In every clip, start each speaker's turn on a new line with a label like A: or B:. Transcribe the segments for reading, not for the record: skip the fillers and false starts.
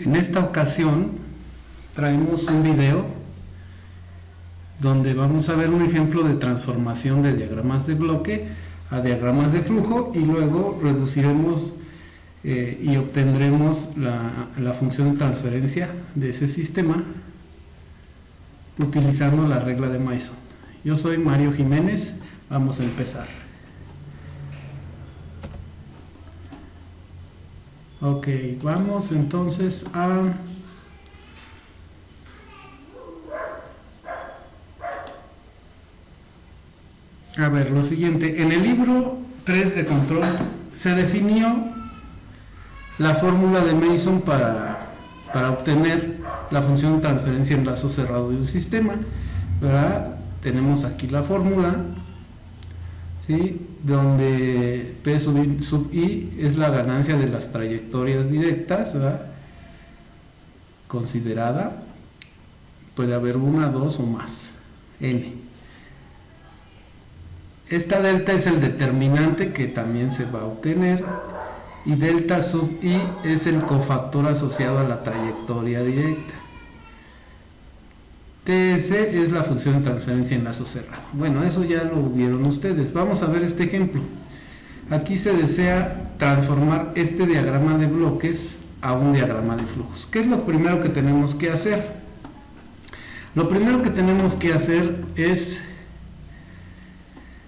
A: En esta ocasión traemos un video donde vamos a ver un ejemplo de transformación de diagramas de bloque a diagramas de flujo y luego reduciremos y obtendremos la función de transferencia de ese sistema utilizando la regla de Mason. Yo soy Mario Jiménez, vamos a empezar. Ok, vamos entonces a ver lo siguiente. En el libro 3 de control se definió la fórmula de Mason para obtener la función de transferencia en lazo cerrado de un sistema, ¿verdad? Tenemos aquí la fórmula, ¿sí? Donde P sub I es la ganancia de las trayectorias directas, ¿verdad? Considerada, puede haber una, dos o más, N. Esta delta es el determinante que también se va a obtener y delta sub I es el cofactor asociado a la trayectoria directa. TS es la función de transferencia en lazo cerrado. Bueno, eso ya lo vieron ustedes. Vamos a ver este ejemplo. Aquí se desea transformar este diagrama de bloques a un diagrama de flujos. ¿Qué es lo primero que tenemos que hacer? Lo primero que tenemos que hacer es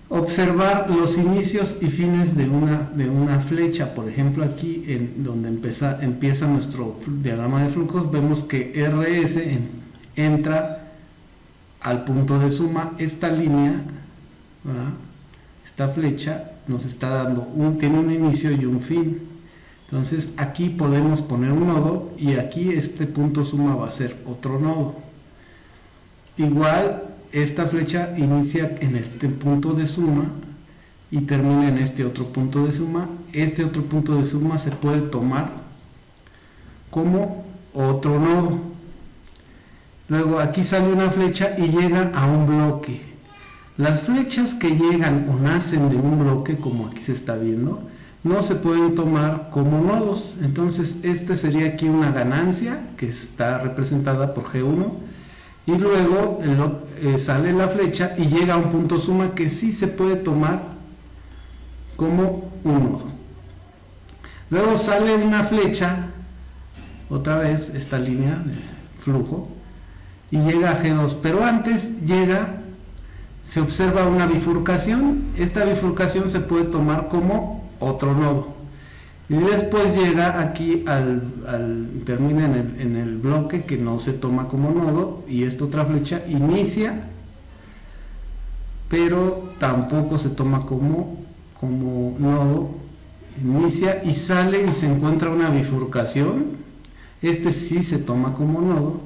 A: observar los inicios y fines de una flecha. Por ejemplo, aquí en donde empieza nuestro diagrama de flujos, vemos que RS entra al punto de suma. Esta línea, ¿verdad? Esta flecha nos está dando tiene un inicio y un fin. Entonces aquí podemos poner un nodo y aquí este punto suma va a ser otro nodo. Igual esta flecha inicia en este punto de suma y termina en este otro punto de suma. Este otro punto de suma se puede tomar como otro nodo. Luego aquí sale una flecha y llega a un bloque. Las flechas que llegan o nacen de un bloque, como aquí se está viendo, no se pueden tomar como nodos. Entonces este sería aquí una ganancia que está representada por G1. Y luego sale la flecha y llega a un punto suma que sí se puede tomar como un nodo. Luego sale una flecha, otra vez esta línea de flujo, y llega a G2, pero antes se observa una bifurcación. Esta bifurcación se puede tomar como otro nodo. Y después llega aquí termina en el bloque que no se toma como nodo, y esta otra flecha inicia, pero tampoco se toma como nodo, inicia y sale y se encuentra una bifurcación. Este sí se toma como nodo.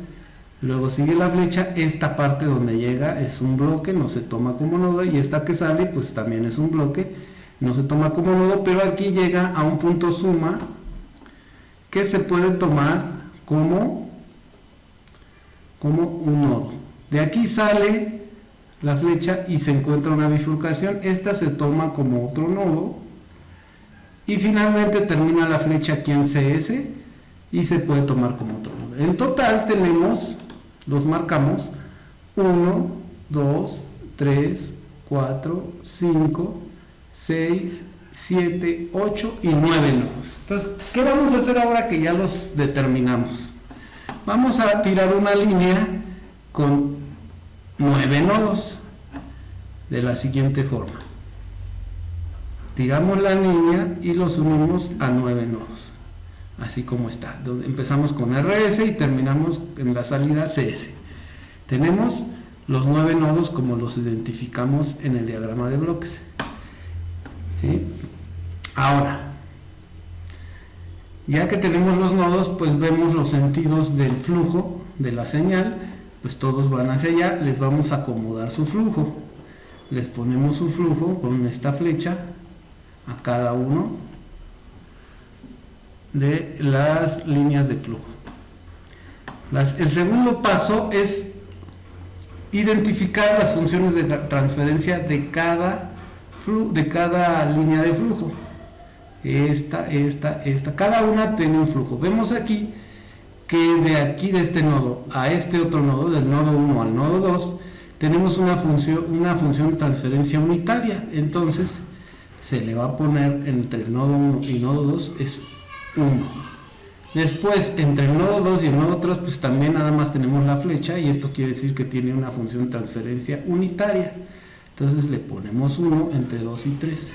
A: Luego sigue la flecha, esta parte donde llega es un bloque, no se toma como nodo, y esta que sale pues también es un bloque, no se toma como nodo, pero aquí llega a un punto suma que se puede tomar como un nodo. De aquí sale la flecha y se encuentra una bifurcación, esta se toma como otro nodo, y finalmente termina la flecha aquí en CS y se puede tomar como otro nodo. En total tenemos, los marcamos, 1, 2, 3, 4, 5, 6, 7, 8 y 9 nodos. Entonces, ¿qué vamos a hacer ahora que ya los determinamos? Vamos a tirar una línea con 9 nodos de la siguiente forma. Tiramos la línea y los unimos a 9 nodos, así como está. Empezamos con RS y terminamos en la salida CS. Tenemos los 9 nodos como los identificamos en el diagrama de bloques. ¿Sí? Ahora, ya que tenemos los nodos, pues vemos los sentidos del flujo de la señal, pues todos van hacia allá. Les vamos a acomodar su flujo. Les ponemos su flujo con esta flecha a cada uno de las líneas de flujo. El segundo paso es identificar las funciones de transferencia de cada línea de flujo. Esta, cada una tiene un flujo. Vemos aquí que de aquí, de este nodo a este otro nodo, del nodo 1 al nodo 2, tenemos una función de transferencia unitaria. Entonces se le va a poner entre el nodo 1 y nodo 2 es 1. Después, entre el nodo 2 y el nodo 3, pues también nada más tenemos la flecha, y esto quiere decir que tiene una función de transferencia unitaria. Entonces le ponemos 1 entre 2 y 3.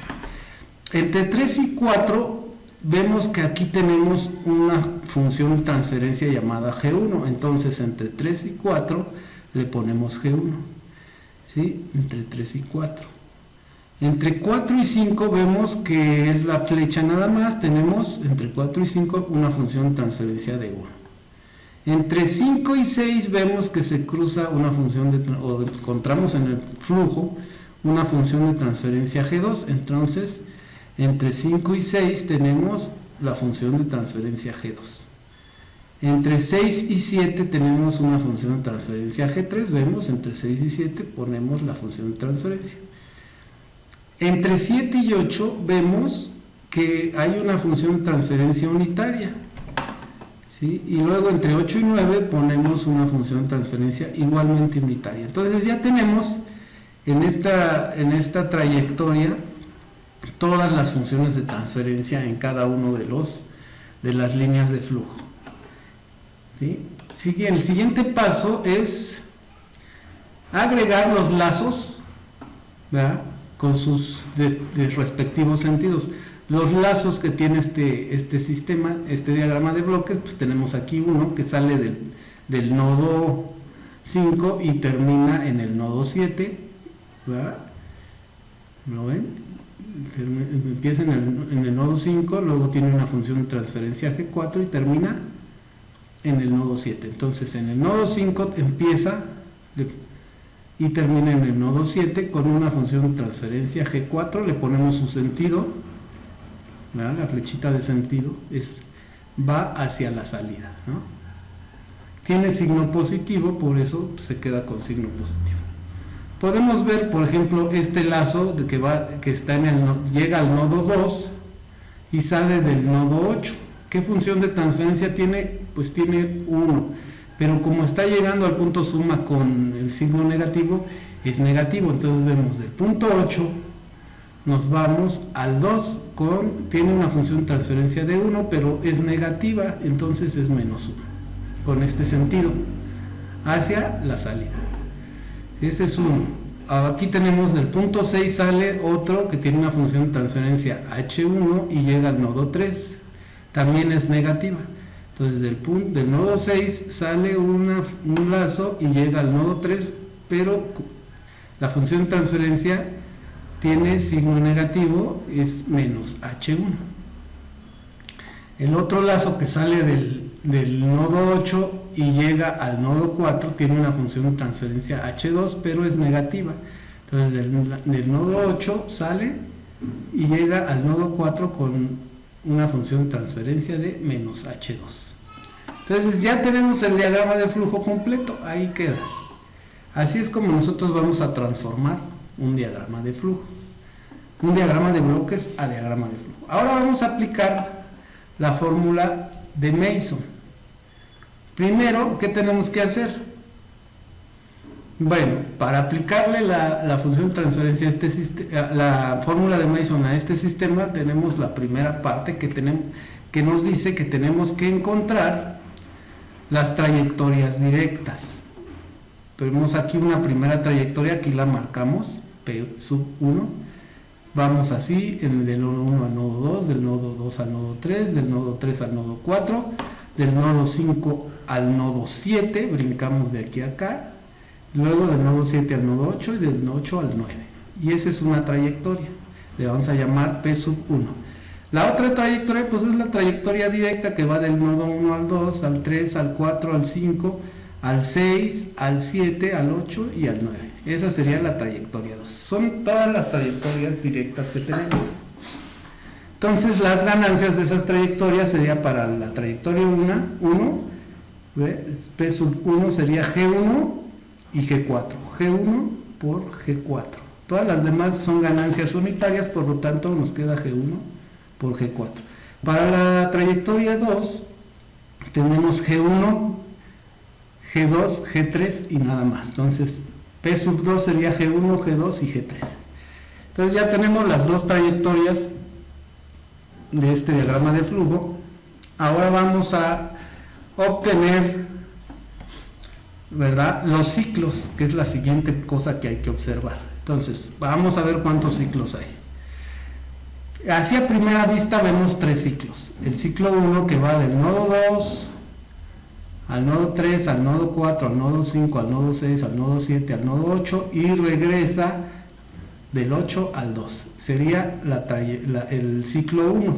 A: Entre 3 y 4 vemos que aquí tenemos una función de transferencia llamada G1. Entonces entre 3 y 4 le ponemos G1. ¿Sí? Entre 3 y 4. Entre 4 y 5 vemos que es la flecha nada más. Tenemos entre 4 y 5 una función de transferencia de 1. Entre 5 y 6 vemos que se cruza una función o encontramos en el flujo una función de transferencia G2. Entonces, entre 5 y 6 tenemos la función de transferencia G2. Entre 6 y 7 tenemos una función de transferencia G3. Vemos, entre 6 y 7 ponemos la función de transferencia. Entre 7 y 8 vemos que hay una función de transferencia unitaria. ¿Sí? Y luego entre 8 y 9 ponemos una función de transferencia igualmente unitaria. Entonces ya tenemos en esta trayectoria todas las funciones de transferencia en cada uno de las líneas de flujo. ¿Sí? El siguiente paso es agregar los lazos, ¿verdad?, con sus respectivos sentidos. Los lazos que tiene este sistema, este diagrama de bloques, pues tenemos aquí uno que sale del nodo 5 y termina en el nodo 7, ¿verdad? ¿Lo ven? Empieza en el nodo 5, luego tiene una función de transferencia G4 y termina en el nodo 7. Entonces en el nodo 5 empieza y termina en el nodo 7 con una función de transferencia G4. Le ponemos su sentido, ¿verdad? La flechita de sentido va hacia la salida, ¿no? Tiene signo positivo, por eso se queda con signo positivo. Podemos ver, por ejemplo, este lazo que está llega al nodo 2 y sale del nodo 8. ¿Qué función de transferencia tiene? Pues tiene 1. Pero como está llegando al punto suma con el signo negativo, es negativo. Entonces vemos del punto 8, nos vamos al 2, tiene una función de transferencia de 1, pero es negativa, entonces es menos 1. Con este sentido, hacia la salida. Ese es 1. Aquí tenemos del punto 6 sale otro que tiene una función de transferencia H1 y llega al nodo 3. También es negativa. Entonces del nodo 6 sale un lazo y llega al nodo 3, pero la función de transferencia tiene signo negativo, es menos H1. El otro lazo que sale del nodo 8 y llega al nodo 4 tiene una función de transferencia H2, pero es negativa. Entonces del nodo 8 sale y llega al nodo 4 con una función de transferencia de menos H2. Entonces ya tenemos el diagrama de flujo completo, ahí queda. Así es como nosotros vamos a transformar un diagrama de flujo, un diagrama de bloques a diagrama de flujo. Ahora vamos a aplicar la fórmula de Mason. Primero, ¿qué tenemos que hacer? Bueno, para aplicarle la función de transferencia a la fórmula de Mason a este sistema, tenemos la primera parte que nos dice que tenemos que encontrar las trayectorias directas. Tenemos aquí una primera trayectoria, aquí la marcamos, P sub 1. Vamos así, del nodo 1 al nodo 2, del nodo 2 al nodo 3, del nodo 3 al nodo 4, del nodo 5 al nodo 7, brincamos de aquí a acá, luego del nodo 7 al nodo 8 y del nodo 8 al 9. Y esa es una trayectoria, le vamos a llamar P sub 1. La otra trayectoria pues es la trayectoria directa que va del nodo 1 al 2, al 3, al 4, al 5, al 6, al 7, al 8 y al 9. Esa sería la trayectoria 2. Son todas las trayectorias directas que tenemos. Entonces las ganancias de esas trayectorias sería para la trayectoria 1, P sub 1 sería G1 y G4. G1 por G4. Todas las demás son ganancias unitarias, por lo tanto nos queda G1 por G4. Para la trayectoria 2 tenemos G1, G2, G3 y nada más. Entonces P sub 2 sería G1, G2 y G3. Entonces ya tenemos las dos trayectorias de este diagrama de flujo. Ahora vamos a obtener, ¿verdad?, los ciclos, que es la siguiente cosa que hay que observar. Entonces vamos a ver cuántos ciclos hay. Así a primera vista vemos tres ciclos. El ciclo 1, que va del nodo 2 al nodo 3, al nodo 4, al nodo 5, al nodo 6, al nodo 7, al nodo 8 y regresa del 8 al 2. Sería el ciclo 1.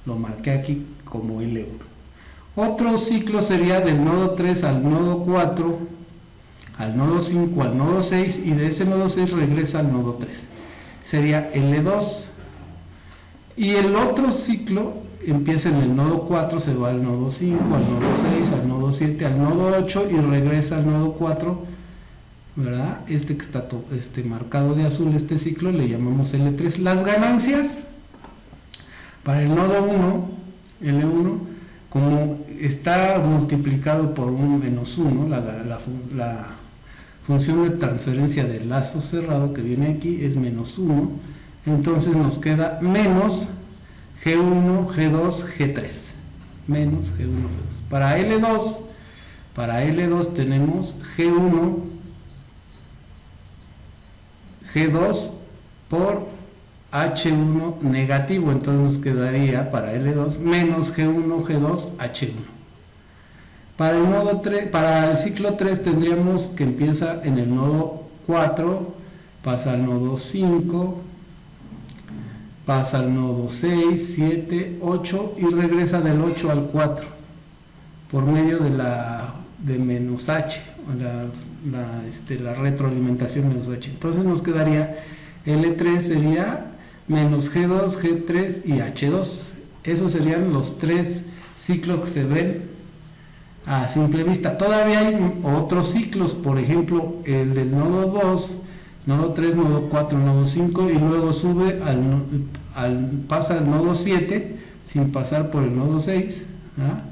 A: Lo marqué aquí como L1. Otro ciclo sería del nodo 3 al nodo 4, al nodo 5, al nodo 6 y de ese nodo 6 regresa al nodo 3. Sería L2. Y el otro ciclo empieza en el nodo 4, se va al nodo 5, al nodo 6, al nodo 7, al nodo 8 y regresa al nodo 4, ¿verdad? Este que está marcado de azul, este ciclo le llamamos L3. Las ganancias para el nodo 1, L1, como está multiplicado por un menos 1, la función de transferencia del lazo cerrado que viene aquí es menos 1, entonces nos queda menos G1, G2, G3, menos G1, G2. Para L2 tenemos G1, G2 por H1 negativo, entonces nos quedaría para L2 menos G1, G2, H1. Para el nodo 3, para el ciclo 3 tendríamos que empieza en el nodo 4, pasa al nodo 5, pasa al nodo 6, 7, 8 y regresa del 8 al 4 por medio de menos H, la retroalimentación menos H. Entonces nos quedaría L3 sería menos G2, G3 y H2. Esos serían los tres ciclos que se ven a simple vista. Todavía hay otros ciclos, por ejemplo el del nodo 2, nodo 3, nodo 4, nodo 5 y luego sube pasa al nodo 7 sin pasar por el nodo 6, ¿ah?,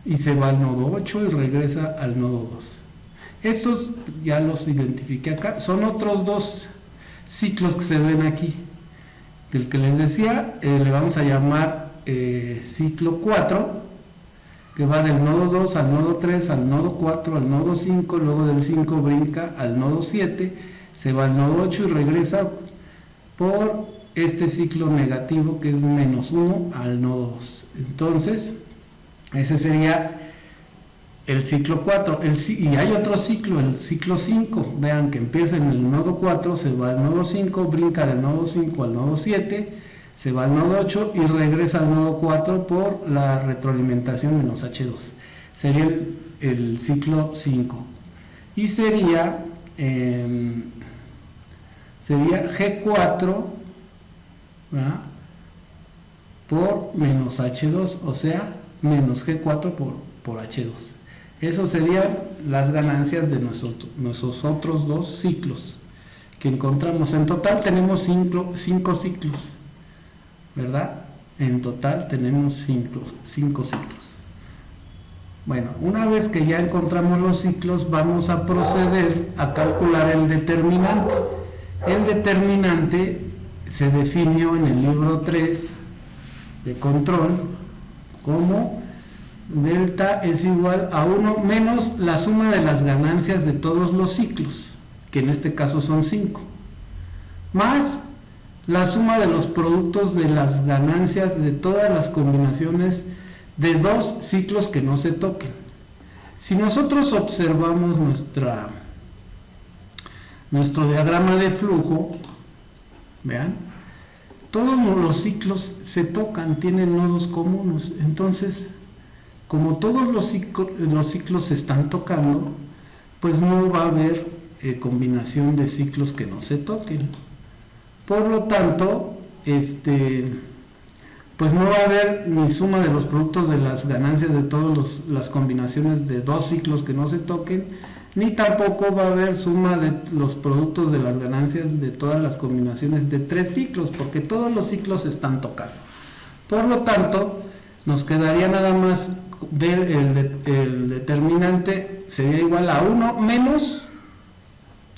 A: y se va al nodo 8 y regresa al nodo 2. Estos ya los identifiqué acá, son otros dos ciclos que se ven aquí. Del que les decía, le vamos a llamar ciclo 4, que va del nodo 2 al nodo 3, al nodo 4, al nodo 5, luego del 5 brinca al nodo 7, se va al nodo 8 y regresa por este ciclo negativo que es menos 1 al nodo 2. Entonces, ese sería el ciclo 4. Y hay otro ciclo, el ciclo 5. Vean que empieza en el nodo 4, se va al nodo 5, brinca del nodo 5 al nodo 7, se va al nodo 8 y regresa al nodo 4 por la retroalimentación menos H2. Sería el ciclo 5. Y sería G4, ¿verdad?, por menos H2, o sea, menos G4 por H2. Esas serían las ganancias de nuestros otros dos ciclos que encontramos. En total tenemos 5 ciclos, ¿verdad? En total tenemos 5 ciclos. Bueno, una vez que ya encontramos los ciclos, vamos a proceder a calcular el determinante. El determinante se definió en el libro 3 de control como delta es igual a 1 menos la suma de las ganancias de todos los ciclos, que en este caso son 5, más la suma de los productos de las ganancias de todas las combinaciones de dos ciclos que no se toquen. Si nosotros observamos nuestro diagrama de flujo, vean, todos los ciclos se tocan, tienen nodos comunes. Entonces, como todos los ciclos se están tocando, pues no va a haber combinación de ciclos que no se toquen. Por lo tanto, pues no va a haber ni suma de los productos de las ganancias de todas las combinaciones de dos ciclos que no se toquen, ni tampoco va a haber suma de los productos de las ganancias de todas las combinaciones de tres ciclos, porque todos los ciclos se están tocando. Por lo tanto, nos quedaría nada más el determinante sería igual a 1 menos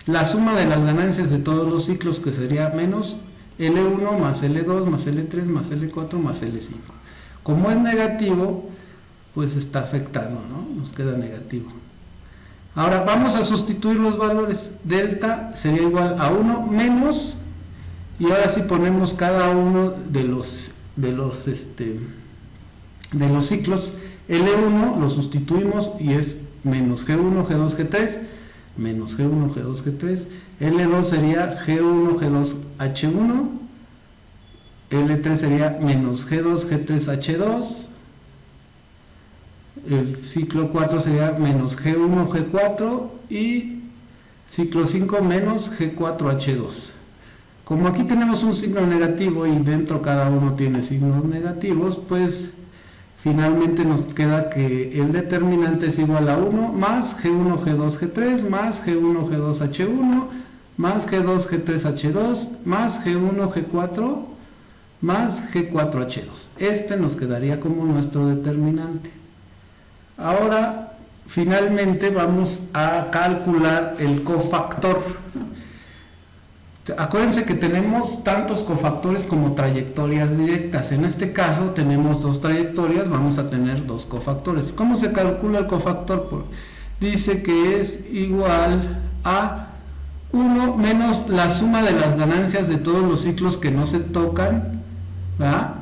A: la suma de las ganancias de todos los ciclos, que sería menos L1 más L2 más L3 más L4 más L5. Como es negativo, pues está afectando, ¿no? Nos queda negativo. Ahora vamos a sustituir los valores. Delta sería igual a 1 menos, y ahora sí ponemos cada uno de los ciclos. L1 lo sustituimos y es menos G1, G2, G3, menos G1, G2, G3. L2 sería G1, G2, H1. L3 sería menos G2, G3, H2. El ciclo 4 sería menos G1, G4. Y ciclo 5 menos G4, H2. Como aquí tenemos un signo negativo y dentro cada uno tiene signos negativos, pues finalmente nos queda que el determinante es igual a 1 más G1, G2, G3 más G1, G2, H1 más G2, G3, H2 más G1, G4 más G4, H2. Este nos quedaría como nuestro determinante. Ahora, finalmente vamos a calcular el cofactor. Acuérdense que tenemos tantos cofactores como trayectorias directas. En este caso tenemos dos trayectorias, vamos a tener dos cofactores. ¿Cómo se calcula el cofactor? Dice que es igual a 1 menos la suma de las ganancias de todos los ciclos que no se tocan, ¿verdad?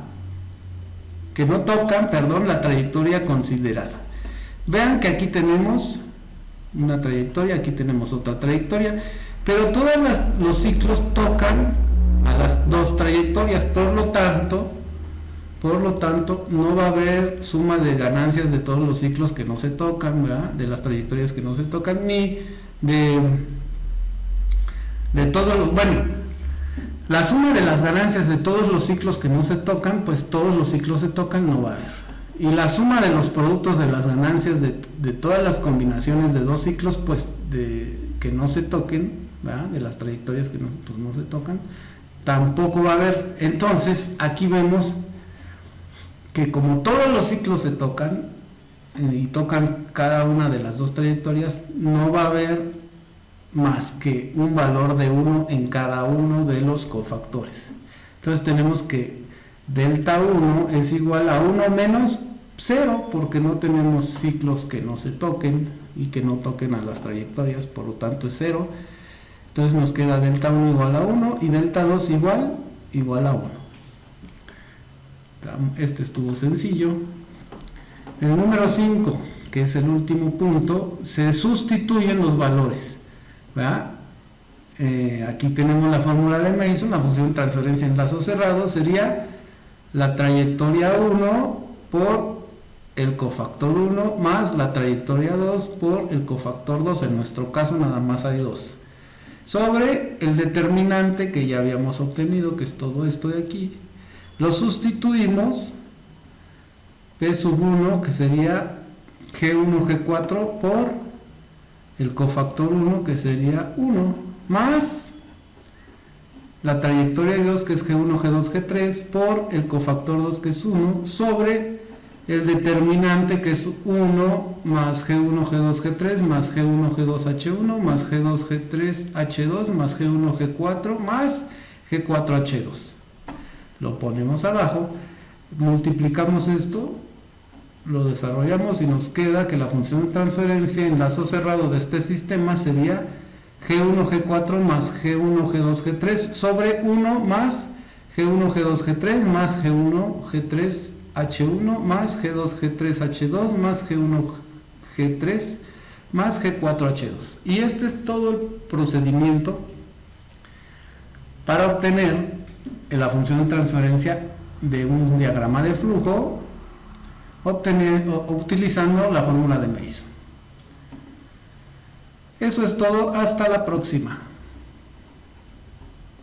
A: Que no tocan, perdón, la trayectoria considerada. Vean que aquí tenemos una trayectoria, aquí tenemos otra trayectoria, pero todos los ciclos tocan a las dos trayectorias, por lo tanto no va a haber suma de ganancias de todos los ciclos que no se tocan, ¿verdad? De las trayectorias que no se tocan, ni de todos los, bueno, la suma de las ganancias de todos los ciclos que no se tocan, pues todos los ciclos se tocan, no va a haber. Y la suma de los productos de las ganancias de todas las combinaciones de dos ciclos, pues que no se toquen, ¿verdad? De las trayectorias que no se tocan, tampoco va a haber. Entonces aquí vemos que como todos los ciclos se tocan y tocan cada una de las dos trayectorias, no va a haber más que un valor de 1 en cada uno de los cofactores. Entonces tenemos que delta 1 es igual a 1 menos 0, porque no tenemos ciclos que no se toquen y que no toquen a las trayectorias, por lo tanto es 0. Entonces nos queda delta 1 igual a 1 y delta 2 igual a 1. Este estuvo sencillo. El número 5, que es el último punto, se sustituyen los valores, ¿verdad? Aquí tenemos la fórmula de Mason, la función de transferencia en lazo cerrado sería la trayectoria 1 por el cofactor 1 más la trayectoria 2 por el cofactor 2, en nuestro caso nada más hay 2, sobre el determinante que ya habíamos obtenido, que es todo esto de aquí. Lo sustituimos, P sub 1, que sería G1, G4 por el cofactor 1, que sería 1, más la trayectoria 2, que es G1, G2, G3 por el cofactor 2, que es 1, sobre el determinante, que es 1 más G1, G2, G3 más G1, G2, H1 más G2, G3, H2 más G1, G4 más G4, H2. Lo ponemos abajo, multiplicamos esto, lo desarrollamos y nos queda que la función de transferencia en lazo cerrado de este sistema sería G1, G4 más G1, G2, G3 sobre 1 más G1, G2, G3 más G1, G3, H1 más G2, G3, H2 más G1, G3 más G4, H2. Y este es todo el procedimiento para obtener la función de transferencia de un diagrama de flujo utilizando la fórmula de Mason. Eso es todo, hasta la próxima.